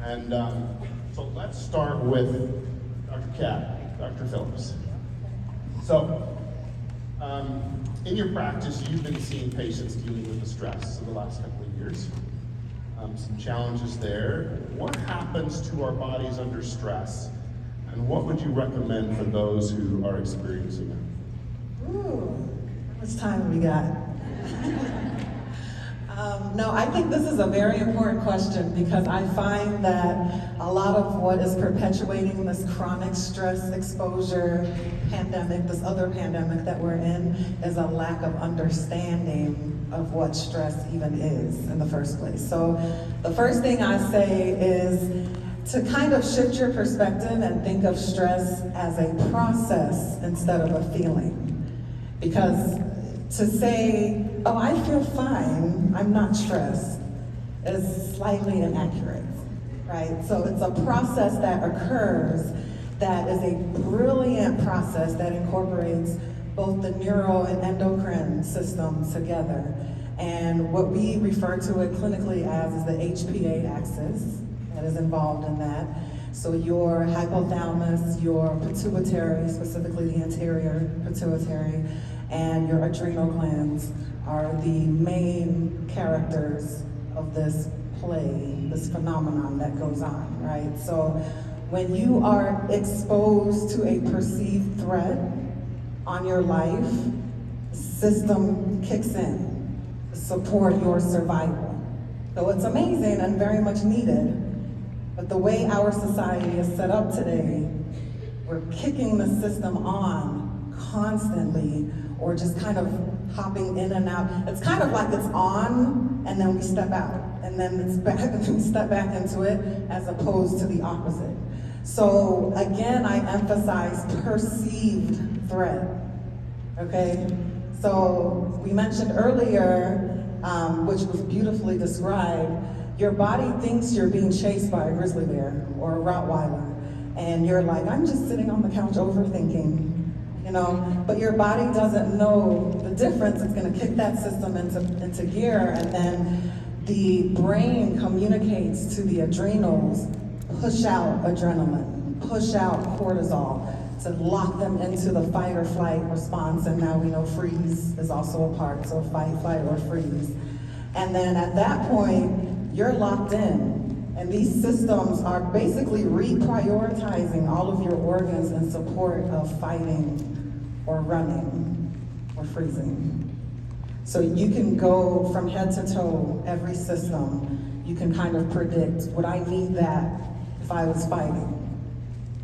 And so let's start with Dr. Cat, Dr. Phillips. So, in your practice, you've been seeing patients dealing with the stress of the last couple of years. Some challenges there. What happens to our bodies under stress? And what would you recommend for those who are experiencing it? Ooh, how much time we got? No, I think this is a very important question because I find that a lot of what is perpetuating this chronic stress exposure pandemic, this other pandemic that we're in, is a lack of understanding of what stress even is in the first place. So the first thing I say is to kind of shift your perspective and think of stress as a process instead of a feeling. Because to say, oh, I feel fine, I'm not stressed, is slightly inaccurate, right? So it's a process that occurs that is a brilliant process that incorporates both the neuro and endocrine systems together. And what we refer to it clinically as is the Hpa Axis that is involved in that. So your hypothalamus, your pituitary, specifically the anterior pituitary, and your adrenal glands are the main characters of this play, this phenomenon that goes on, right? So when you are exposed to a perceived threat on your life, the system kicks in to support your survival. So it's amazing and very much needed, but the way our society is set up today, we're kicking the system on constantly, or just kind of hopping in and out. It's kind of like it's on, and then we step out, and then it's back, and we step back into it, as opposed to the opposite. So again, I emphasize perceived threat, okay? So we mentioned earlier, which was beautifully described, your body thinks you're being chased by a grizzly bear or a Rottweiler, and you're like, I'm just sitting on the couch overthinking, you know, but your body doesn't know the difference. It's gonna kick that system into gear, and then the brain communicates to the adrenals, push out adrenaline, push out cortisol to lock them into the fight or flight response, and now we know freeze is also a part, so fight, flight, or freeze. And then at that point, you're locked in, and these systems are basically reprioritizing all of your organs in support of fighting or running or freezing. So you can go from head to toe, every system. You can kind of predict, would I need that if I was fighting?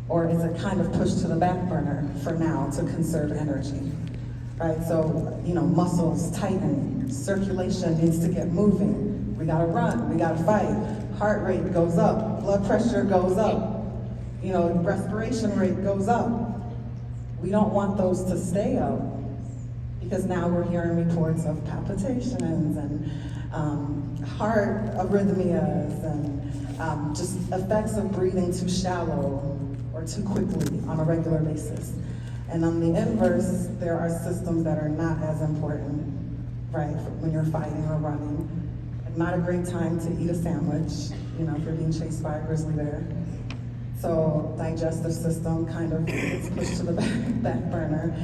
Or is it kind of pushed to the back burner for now to conserve energy, right? So, you know, muscles tighten, circulation needs to get moving. We gotta run, we gotta fight. Heart rate goes up, blood pressure goes up, you know, respiration rate goes up. We don't want those to stay up because now we're hearing reports of palpitations and heart arrhythmias and just effects of breathing too shallow or too quickly on a regular basis. And on the inverse, there are systems that are not as important, right, when you're fighting or running. Not a great time to eat a sandwich, you know, if you're being chased by a grizzly bear. So digestive system kind of gets pushed to the back burner.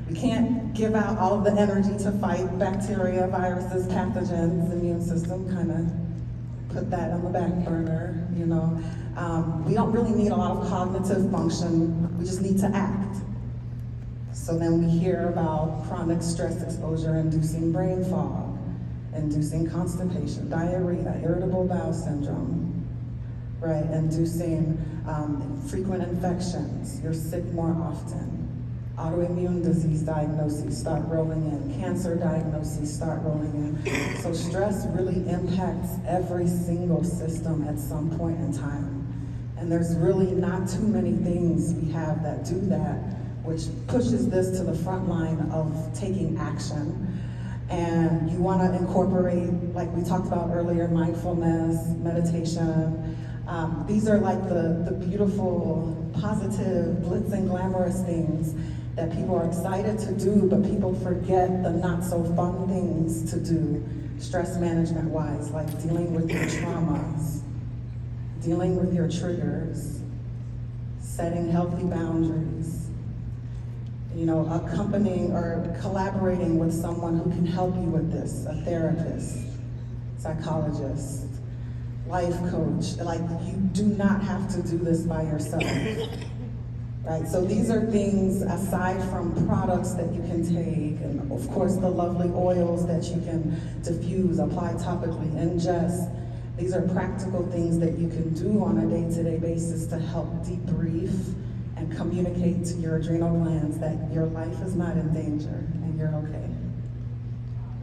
We can't give out all of the energy to fight bacteria, viruses, pathogens. The immune system kind of put that on the back burner, you know. We don't really need a lot of cognitive function. We just need to act. So then we hear about chronic stress exposure inducing brain fog, inducing constipation, diarrhea, irritable bowel syndrome, right? Inducing frequent infections, you're sick more often. Autoimmune disease diagnoses start rolling in. Cancer diagnoses start rolling in. So stress really impacts every single system at some point in time. And there's really not too many things we have that do that, which pushes this to the front line of taking action. And you want to incorporate, like we talked about earlier, mindfulness, meditation. These are like the beautiful, positive, glitz and glamorous things that people are excited to do, but people forget the not so fun things to do, stress management wise, like dealing with your traumas, dealing with your triggers, setting healthy boundaries, accompanying or collaborating with someone who can help you with this, a therapist, psychologist, life coach. Like, you do not have to do this by yourself, right? So these are things aside from products that you can take, and of course the lovely oils that you can diffuse, apply topically, ingest. These are practical things that you can do on a day-to-day basis to help debrief and communicate to your adrenal glands that your life is not in danger and you're okay.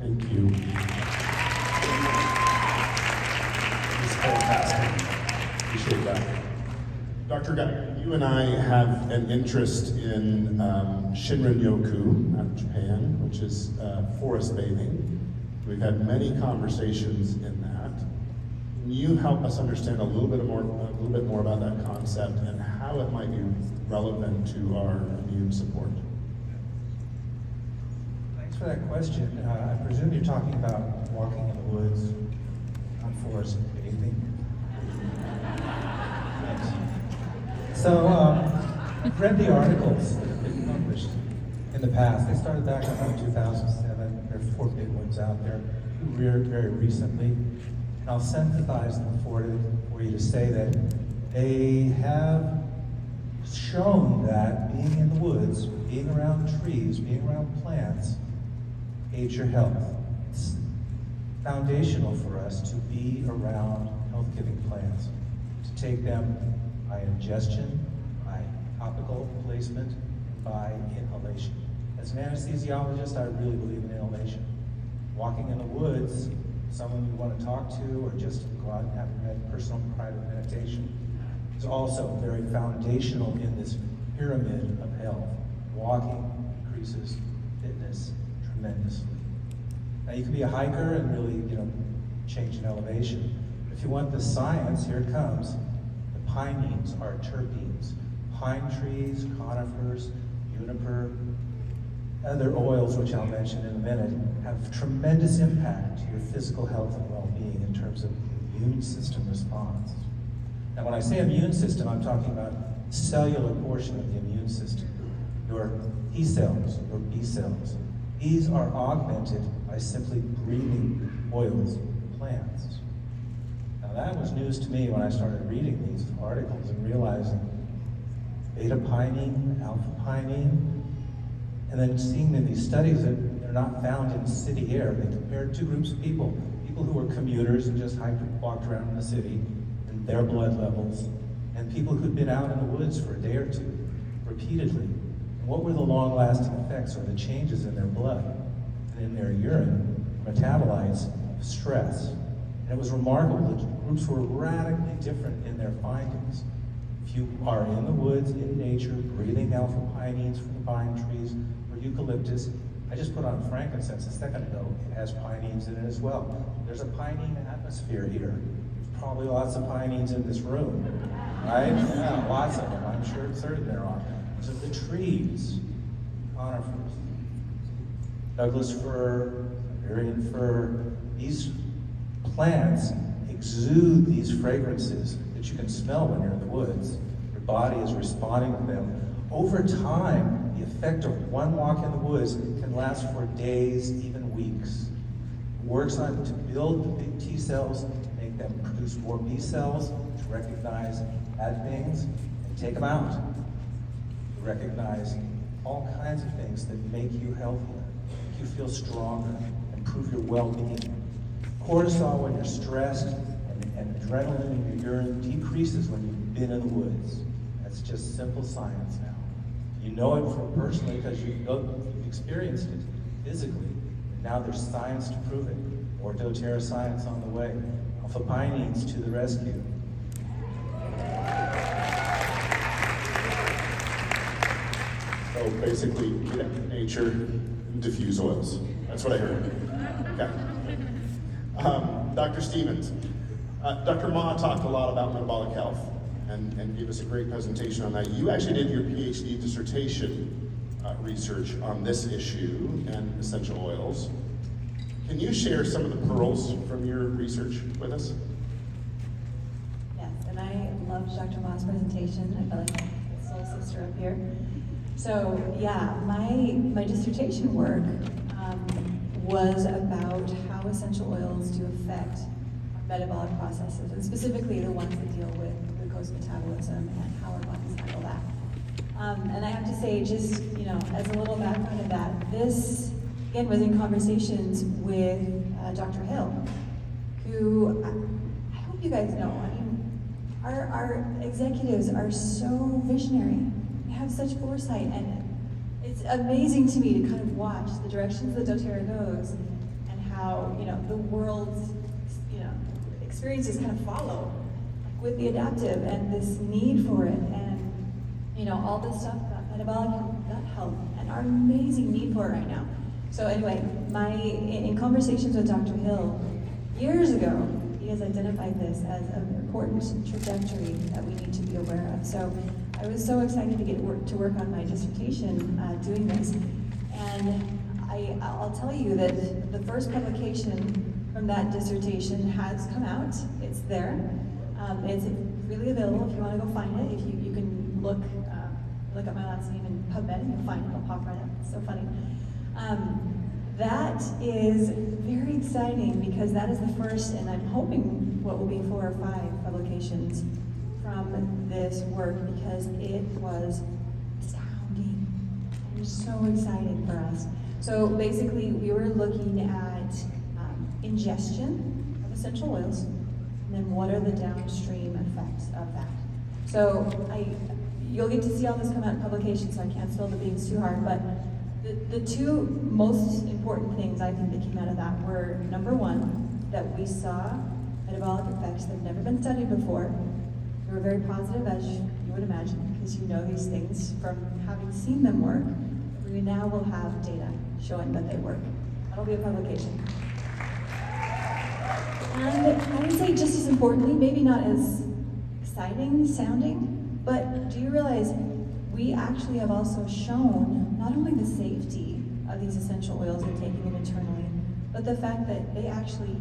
Thank you. It's fantastic. Appreciate that. Dr. Guy, you and I have an interest in Shinrin-yoku out of Japan, which is forest bathing. We've had many conversations in that. Can you help us understand a little bit more about that concept and how it might be relevant to our immune support? Thanks for that question. I presume you're talking about walking in the woods, on forest bathing. Thanks. So, I've read the articles that have been published in the past. They started back in 2007. There are 4 big ones out there, very recently. And I'll synthesize them for you to say that they have shown that being in the woods, being around trees, being around plants, aids your health. It's foundational for us to be around health-giving plants, to take them by ingestion, by topical placement, and by inhalation. As an anesthesiologist, I really believe in inhalation. Walking in the woods, someone you want to talk to, or just go out and have a personal private meditation, is also very foundational in this pyramid of health. Walking increases fitness tremendously. Now, you can be a hiker and really, change in elevation. If you want the science, here it comes. The pinenes are terpenes. Pine trees, conifers, juniper, other oils, which I'll mention in a minute, have tremendous impact to your physical health and well-being in terms of immune system response. Now, when I say immune system, I'm talking about the cellular portion of the immune system, your T cells, your B cells. These are augmented by simply breathing oils from plants. Now, that was news to me when I started reading these articles and realizing beta-pinene, alpha-pinene, and then seeing in these studies that they're not found in city air. They compared 2 groups of people who were commuters and just walked around in the city, and their blood levels, and people who'd been out in the woods for a day or 2, repeatedly. And what were the long-lasting effects or the changes in their blood and in their urine metabolites of stress? And it was remarkable. The groups were radically different in their findings. If you are in the woods, in nature, breathing alpha-pinenes from the pine trees, eucalyptus. I just put on frankincense a second ago. It has pinenes in it as well. There's a pinene atmosphere here. There's probably lots of pinenes in this room, right? Yeah, lots of them. I'm sure certain there are. So the trees, conifers, Douglas fir, Iberian fir, these plants exude these fragrances that you can smell when you're in the woods. Your body is responding to them. Over time, the effect of one walk in the woods can last for days, even weeks. It works on to build the big T cells, make them produce more B cells, to recognize bad things and take them out. To recognize all kinds of things that make you healthier, make you feel stronger, improve your well-being. Cortisol when you're stressed, and adrenaline in your urine decreases when you've been in the woods. That's just simple science now. You know it personally because you've experienced it physically. And now there's science to prove it. More doTERRA science on the way. Alpha-pinenes to the rescue. So basically, get out in nature and diffuse oils. That's what I heard. Okay. Dr. Stevens, Dr. Ma talked a lot about metabolic health and gave us a great presentation on that. You actually did your PhD dissertation research on this issue and essential oils. Can you share some of the pearls from your research with us? Yes, and I loved Dr. Ma's presentation. I felt like a soul sister up here. So yeah, my dissertation work was about how essential oils do affect metabolic processes, and specifically the ones that deal with glucose metabolism and how our bodies handle that. And I have to say, just as a little background of that, this again was in conversations with Dr. Hill, who I hope you guys know. I mean, our executives are so visionary. They have such foresight, and it's amazing to me to kind of watch the directions that doTERRA goes and how the world's experiences kind of follow with the adaptive and this need for it, and all this stuff about metabolic health, gut health, and our amazing need for it right now. So anyway, in conversations with Dr. Hill years ago, he has identified this as an important trajectory that we need to be aware of. So I was so excited to get to work on my dissertation doing this, and I'll tell you that the first publication from that dissertation has come out. It's there. It's freely available if you want to go find it. If you can look up my last name in PubMed, and you'll find it. It'll pop right up. It's so funny. That is very exciting because that is the first, and I'm hoping what will be 4 or 5 publications from this work, because it was astounding and so exciting for us. So basically, we were looking at ingestion of essential oils, and then what are the downstream effects of that. So you'll get to see all this come out in publication, so I can't spill the beans too hard, but the 2 most important things I think that came out of that were, number 1, that we saw metabolic effects that have never been studied before. They were very positive, as you would imagine, because you know these things from having seen them work. We now will have data showing that they work. That'll be a publication. And I would say just as importantly, maybe not as exciting sounding, but do you realize we actually have also shown not only the safety of these essential oils and taking them internally, but the fact that they actually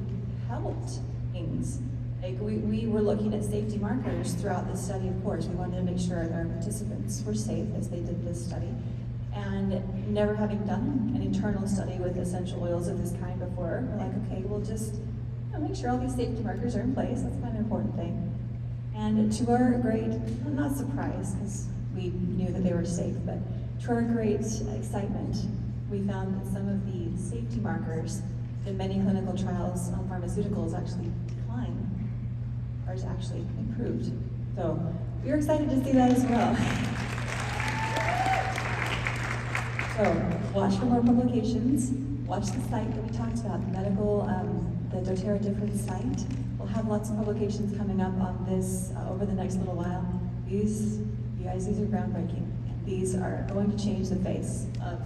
helped things. Like we were looking at safety markers throughout this study, of course. We wanted to make sure that our participants were safe as they did this study. And never having done an internal study with essential oils of this kind before, we're like, okay, we'll just make sure all these safety markers are in place. That's kind of an important thing. And to our great, not surprise, because we knew that they were safe, but to our great excitement, we found that some of the safety markers in many clinical trials on pharmaceuticals actually declined, or actually improved. So we were excited to see that as well. So watch for more publications. Watch the site that we talked about, the doTERRA Difference site. We'll have lots of publications coming up on this over the next little while. These are groundbreaking. These are going to change the face of,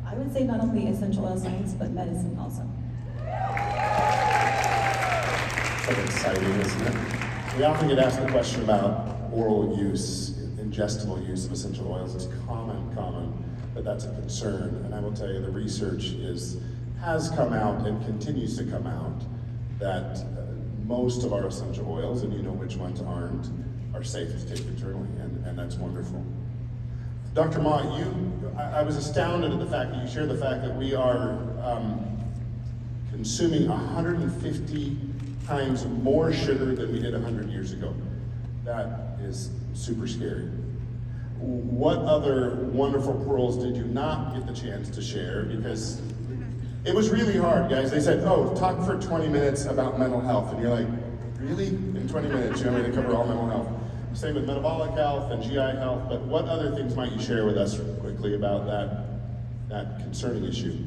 I would say, not only essential oil science, but medicine also. So exciting, isn't it? We often get asked the question about oral use, ingestible use of essential oils. It's common, but that's a concern. And I will tell you, the research has come out and continues to come out that most of our essential oils, and you know which ones aren't, are safe to take internally, and that's wonderful. Dr. Ma, I was astounded at the fact that you shared the fact that we are consuming 150 times more sugar than we did 100 years ago. That is super scary. What other wonderful pearls did you not get the chance to share? Because it was really hard, guys. They said, oh, talk for 20 minutes about mental health. And you're like, really? In 20 minutes, you want me to cover all mental health? Same with metabolic health and GI health, but what other things might you share with us quickly about that concerning issue?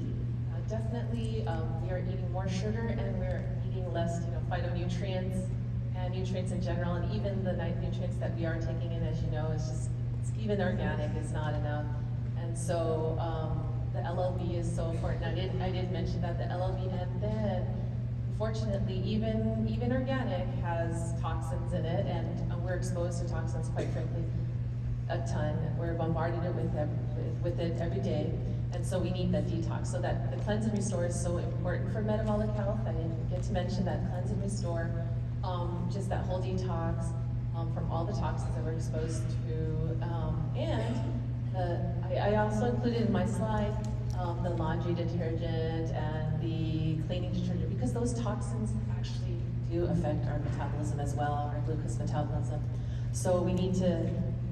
Definitely, we are eating more sugar and we're eating less, phytonutrients and nutrients in general, and even the nutrients that we are taking in, as you know, even organic is not enough. And so the LLB is so important. I did mention that the LLB, and then unfortunately, even organic has toxins in it, and we're exposed to toxins, quite frankly, a ton. We're bombarded with it every day, and so we need that detox. So that the cleanse and restore is so important for metabolic health. I didn't get to mention that cleanse and restore, just that whole detox. from all the toxins that we're exposed to. I also included in my slide the laundry detergent and the cleaning detergent, because those toxins actually do affect our metabolism as well, our glucose metabolism. So we need to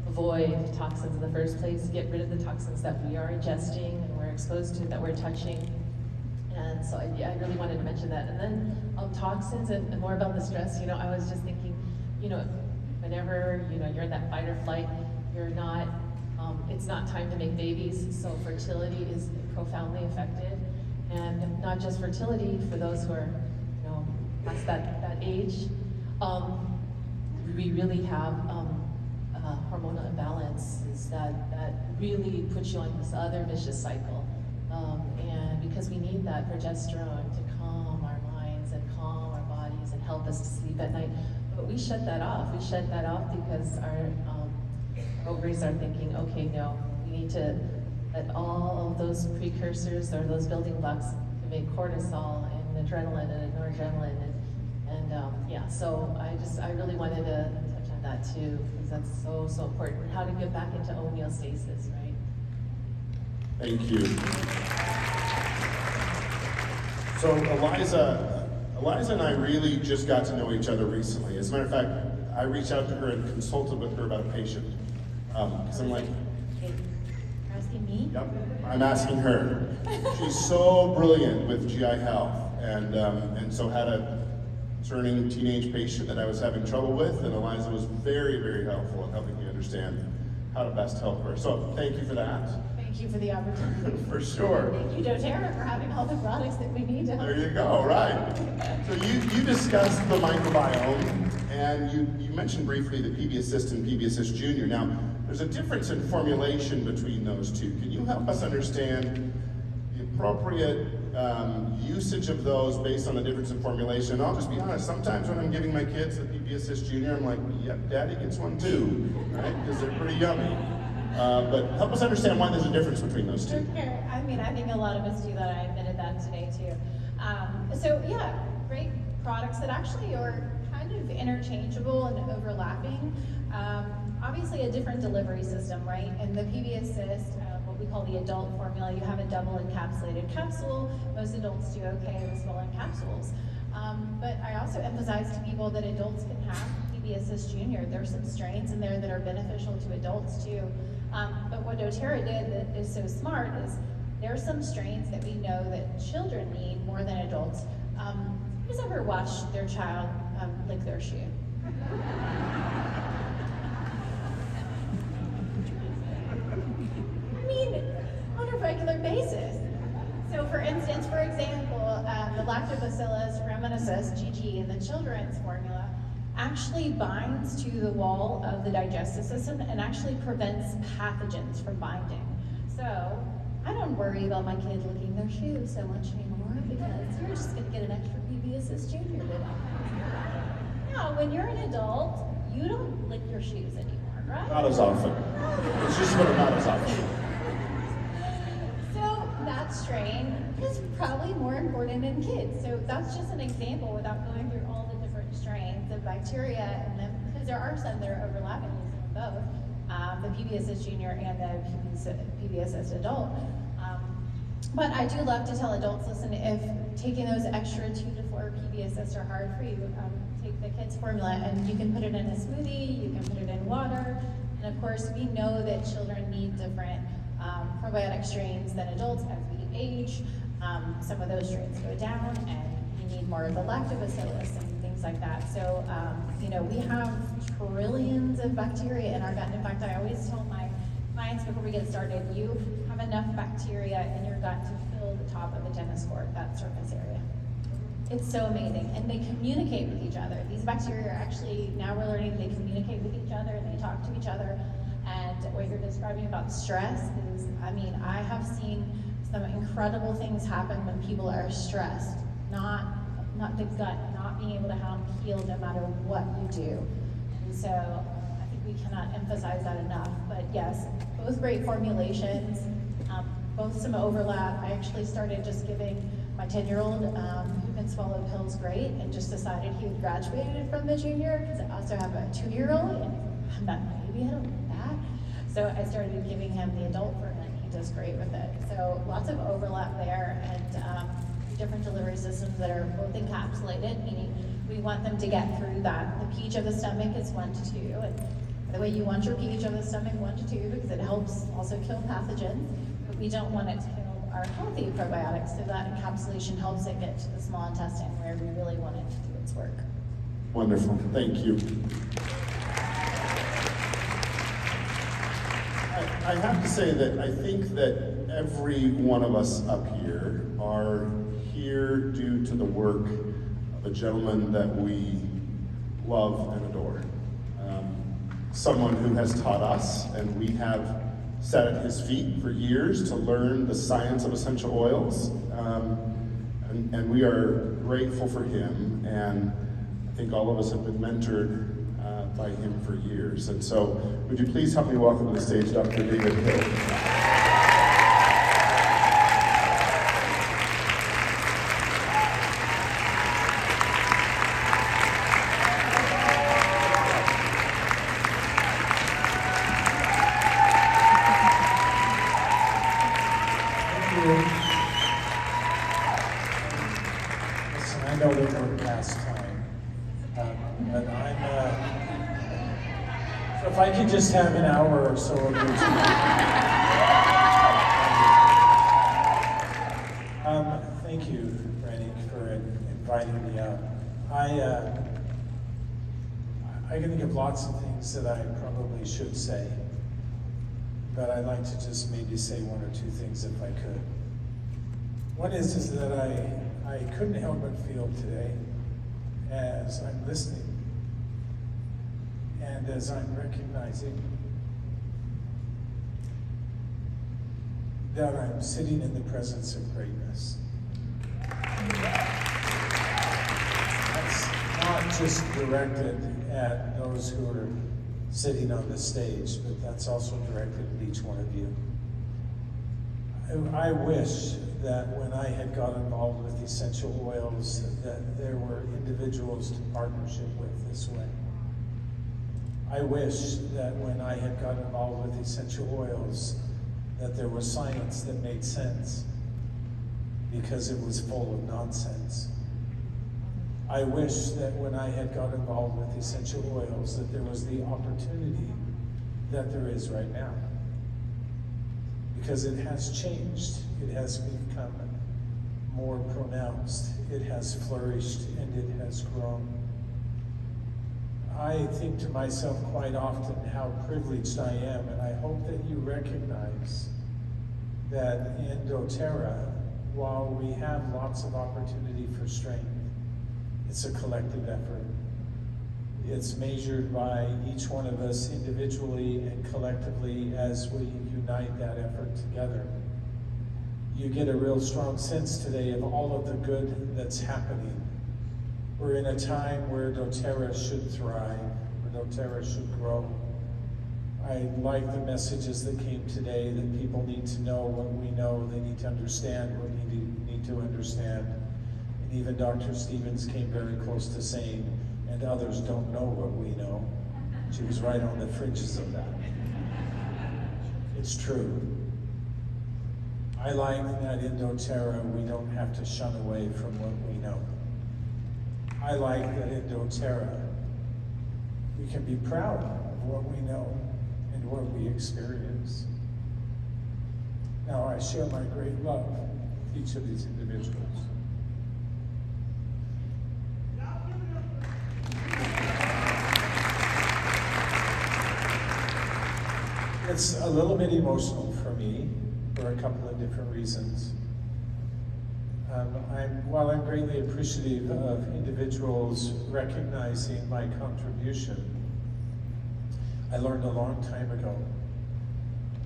avoid toxins in the first place, get rid of the toxins that we are ingesting and we're exposed to, that we're touching. And so I really wanted to mention that. And then toxins and more about the stress, I was just thinking, whenever, you're in that fight or flight, you're not, it's not time to make babies, so fertility is profoundly affected. And not just fertility for those who are, past that age. We really have hormonal imbalances that really puts you on this other vicious cycle. And because we need that progesterone to calm our minds and calm our bodies and help us to sleep at night. But we shut that off. We shut that off because our ovaries are thinking, okay, no, we need to let all of those precursors or those building blocks to make cortisol and adrenaline and noradrenaline so I really wanted to touch on that too, because that's so important. How to get back into homeostasis, right? Thank you. So Eliza and I really just got to know each other recently. As a matter of fact, I reached out to her and consulted with her about a patient. Because I'm like, You're asking me? yep, I'm asking her. She's so brilliant with GI health, and so had a concerning teenage patient that I was having trouble with, and Eliza was very, very helpful in helping me understand how to best help her. So thank you for that. Thank you for the opportunity. For sure. Thank you, doTERRA, for having all the products that we need to help. There you go, right. So you discussed the microbiome, and you mentioned briefly the PB Assist and PB Assist Junior. Now, there's a difference in formulation between those two. Can you help us understand the appropriate usage of those based on the difference in formulation? And I'll just be honest, sometimes when I'm giving my kids the PB Assist Junior, I'm like, yep, Daddy gets one too, right? Because they're pretty yummy. But help us understand why there's a difference between those two. Sure. I mean, I think a lot of us do that. I admitted that today too. So yeah, great products that actually are kind of interchangeable and overlapping. Obviously a different delivery system, right? In the PB Assist, what we call the adult formula, you have a double encapsulated capsule. Most adults do okay with small capsules. But I also emphasize to people that adults can have PB Assist Junior. There's some strains in there that are beneficial to adults too. But what doTERRA did that is so smart is there are some strains that we know that children need more than adults. Who's ever watched their child lick their shoe? I mean, on a regular basis. So for instance, for example, the Lactobacillus rhamnosus GG in the children's formula actually binds to the wall of the digestive system and actually prevents pathogens from binding. So I don't worry about my kid licking their shoes so much anymore because you're just gonna get an extra PB Assist Junior today. Now, when you're an adult, you don't lick your shoes anymore, right? Not as often. It's just what not as often. So that strain is probably more important in kids. So that's just an example without going through all the different strains of bacteria in them, because there are some that are overlapping with both, the PB Assist Junior and the PB Assist Adult. But I do love to tell adults, listen, if taking those extra 2 to 4 PB Assists are hard for you, take the kids formula and you can put it in a smoothie, you can put it in water, and of course we know that children need different probiotic strains than adults as we age. Some of those strains go down and you need more of the lactobacillus and things like that. So, we have trillions of bacteria in our gut. In fact, I always tell my clients before we get started, you have enough bacteria in your gut to fill the top of a tennis court, that surface area. It's so amazing, and they communicate with each other. These bacteria are actually, now we're learning they communicate with each other and they talk to each other. And what you're describing about stress is, I have seen some incredible things happen when people are stressed, not the gut, not being able to heal no matter what you do. And so I think we cannot emphasize that enough. But yes, both great formulations, both some overlap. I actually started just giving my 10-year-old who can principal of Hill's great and just decided he had graduated from the junior, because I also have a 2-year-old, and I'm not maybe I don't like that. So I started giving him the adult version. He does great with it. So lots of overlap there, and different delivery systems that are both encapsulated, meaning we want them to get through that. The pH of the stomach is 1 to 2, and by the way, you want your pH of the stomach 1 to 2 because it helps also kill pathogens, but we don't want it to kill our healthy probiotics, so that encapsulation helps it get to the small intestine where we really want it to do its work. Wonderful, thank you. I have to say that I think that every one of us up here are here due to the work of a gentleman that we love and adore. Someone who has taught us, and we have sat at his feet for years to learn the science of essential oils. And we are grateful for him, and I think all of us have been mentored by him for years. And so, would you please help me welcome to the stage Dr. David Hill. Listen, I know that we're past time, but so if I could just have an hour or so of your time. Thank you, Brandy, for inviting me out. I'm going to give lots of things that I probably should say, but I'd like to just maybe say 1 or 2 things if I could. One is that I couldn't help but feel today, as I'm listening and as I'm recognizing that I'm sitting in the presence of greatness. That's not just directed at those who are sitting on the stage, but that's also directed at each one of you. I wish that when I had got involved with essential oils, that there were individuals to partnership with this way. I wish that when I had got involved with essential oils, that there was science that made sense because it was full of nonsense. I wish that when I had got involved with essential oils, that there was the opportunity that there is right now. Because it has changed. It has become more pronounced. It has flourished and it has grown. I think to myself quite often how privileged I am, and I hope that you recognize that in doTERRA, while we have lots of opportunity for strength, it's a collective effort. It's measured by each one of us individually and collectively as we unite that effort together. You get a real strong sense today of all of the good that's happening. We're in a time where doTERRA should thrive, where doTERRA should grow. I like the messages that came today, that people need to know what we know, they need to understand what we need to understand. And even Dr. Stevens came very close to saying, and others don't know what we know. She was right on the fringes of that. It's true. I like that in doTERRA we don't have to shun away from what we know. I like that in doTERRA we can be proud of what we know and what we experience. Now I share my great love with each of these individuals. It's a little bit emotional for me for a couple of different reasons. While I'm greatly appreciative of individuals recognizing my contribution, I learned a long time ago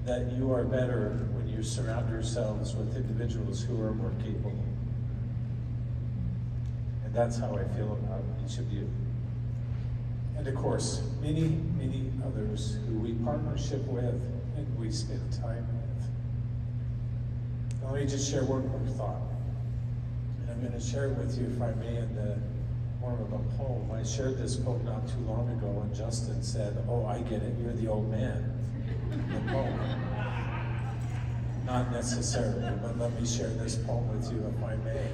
that you are better when you surround yourselves with individuals who are more capable. And that's how I feel about each of you. And of course, many, many others who we partnership with and we spend time with. Now, let me just share one more thought. And I'm going to share it with you, if I may, in the form of a poem. I shared this poem not too long ago, and Justin said, "Oh, I get it, you're the old man." The poem. Not necessarily, but let me share this poem with you, if I may.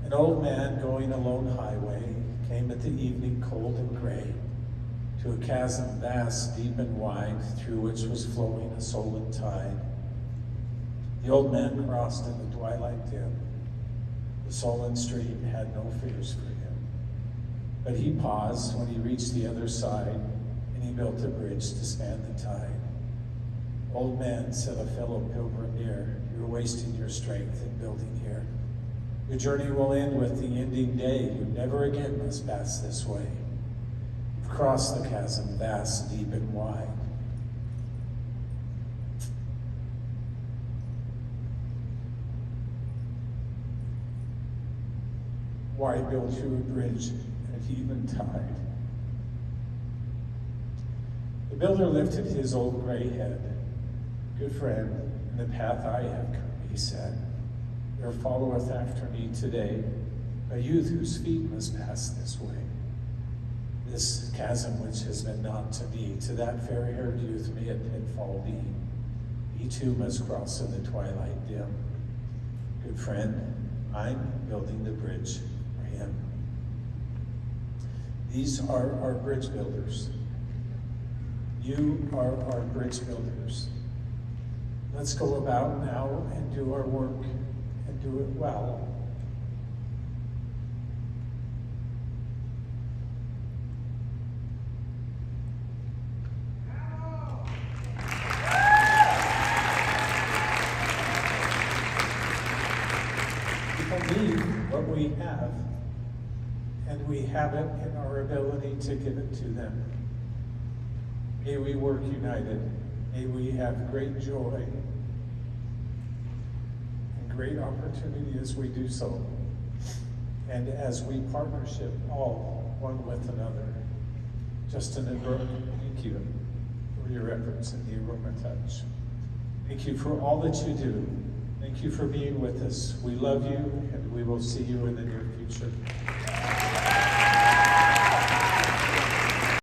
An old man going a lone highway came at the evening cold and gray to a chasm vast, deep and wide, through which was flowing a sullen tide. The old man crossed in the twilight dim. The sullen stream had no fears for him. But he paused when he reached the other side, and he built a bridge to span the tide. "Old man," said a fellow pilgrim near, "you're wasting your strength in building here. Your journey will end with the ending day. You never again must pass this way. You've crossed the chasm vast, deep and wide." Why build you a bridge at even tide? The builder lifted his old gray head. "Good friend, in the path I have come," he said, "there followeth after me today a youth whose feet must pass this way. This chasm which has been not to me, to that fair-haired youth may a pitfall be. He too must cross in the twilight dim. Good friend, I'm building the bridge for him." These are our bridge builders. You are our bridge builders. Let's go about now and do our work, and do it well. People need what we have, and we have it in our ability to give it to them. May we work united. May we have great joy and great opportunity as we do so, and as we partnership all one with another. Justin and Brooke, thank you for your efforts in the Aroma Touch. Thank you for all that you do. Thank you for being with us. We love you, and we will see you in the near future.